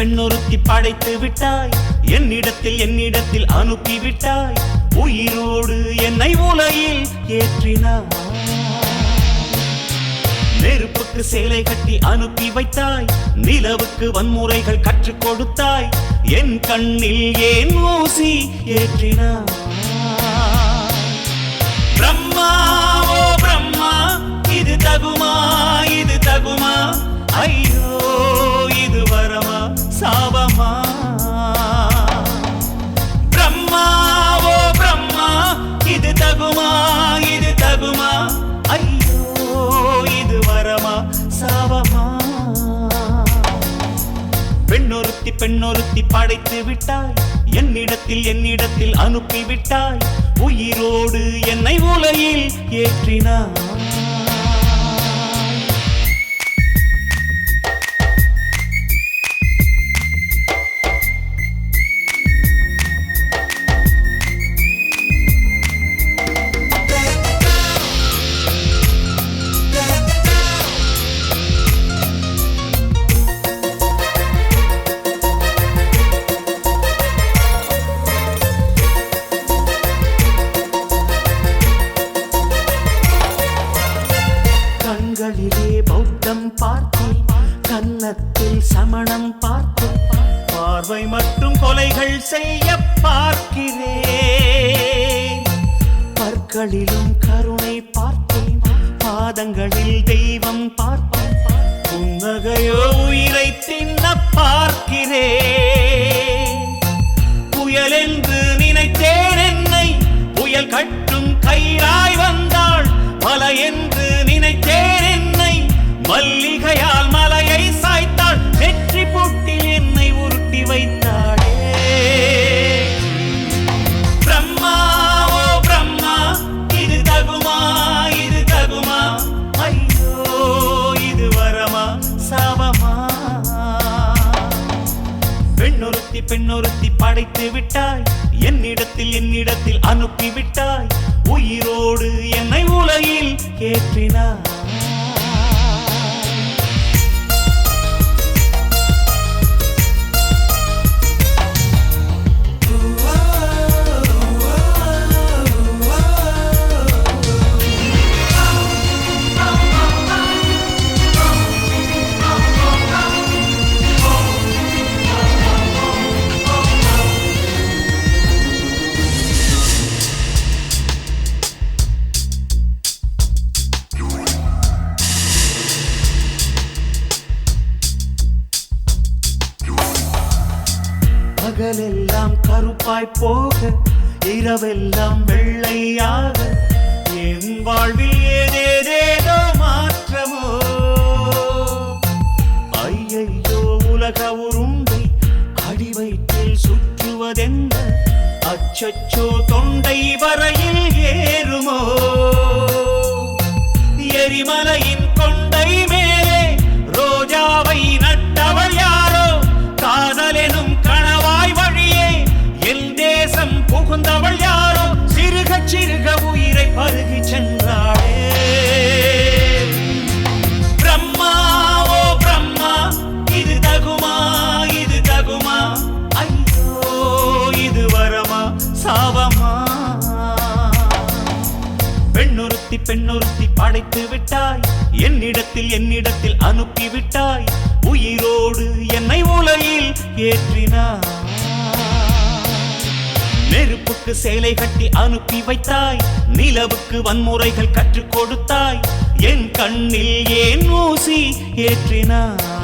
பெண்ணொருத்தி படைத்து விட்டாய், என்னிடத்தில் அனுப்பி விட்டாய், உயிரோடு என்னை உலகில் ஏற்றினாய். நெருப்புக்கு சேலை கட்டி அனுப்பி வைத்தாய், நிலவுக்கு வன்முறைகள் கற்றுக் கொடுத்தாய், என் கண்ணில் ஏன் ஊசி ஏற்றினாய். பிரம்மா ஓ பிரம்மா, இது தகுமா இது தகுமா, ஐயோ இது வரமா சாபமா. பிரம்மா ஓ பிரம்மா, இது தகுமா இது தகுமா, ஐயோ இது வரமா சாபமா. பெண்ணொருத்தி படைத்து விட்டாய், என்னிடத்தில் அனுப்பி விட்டாய், உயிரோடு என்னை உலகில் ஏற்றினாய். கண்களிலே பௌத்தம் பார்த்தேன், கன்னத்தில் சமணம் பார்த்தேன், பார்வை மற்றும் கொலைகள் செய்ய பார்க்கிறேன். பற்களிலும் கருணை பார்த்தேன், பாதங்களில் தெய்வம் பார்த்தேன், புன்னகையோ உயிரை தின்ன பார்க்கிறேன். புயல் என்று நினைத்தேன் என்னை, புயல் கட்டும் கயிறாய் வந்தாள். மலை என்று நினைத்தேன் என்னை, மல்லிகையால் மலையை சாய்த்தாள். வெற்றி பொட்டில் என்னை உருட்டி வைத்தாளே. பிரம்மா ஓ பிரம்மா, இது தகுமா இது தகுமா, ஐயோ இது வரமா சாபமா. பெண்ணொருத்தி படைத்து விட்டாய், என்னிடத்தில் அனுப்பி விட்டாய், உயிரோடு என்னை உலகில் ஏற்றினாய். பகலெல்லாம் கருப்பாய் போக, இரவெல்லாம் வெள்ளையாக, என் வாழ்வில் ஏதேதேதோ மாற்றமோ. ஐயையோ உலக உருண்டை அடிவயிற்றில் சுற்றுவதென்ன, அச்சச்சோ தொண்டை வரையில் ஏறுமோ. எரிமலையின் கொண்டை மேலே ரோஜாவை நட்டவள் யாரோ, காதலெனும் கணவாய் வழியே என் தேசம் புகுந்தவள் யாரோ, சிறுக சிறுக உயிரை பருகி சென்றாளே. பிரம்மா ஓ பிரம்மா, இது தகுமா இது தகுமா, ஐயோ இது வரமா சாபமா. பெண்ணொருத்தி படைத்து விட்டாய், என்னிடத்தில் அனுப்பி விட்டாய், உயிரோடு என்னை உலகில் ஏற்றினாய். நெருப்புக்கு சேலை கட்டி அனுப்பி வைத்தாய், நிலவுக்கு வன்முறைகள் கற்றுக் கொடுத்தாய், என் கண்ணில் ஏன் ஊசி ஏற்றினாய்.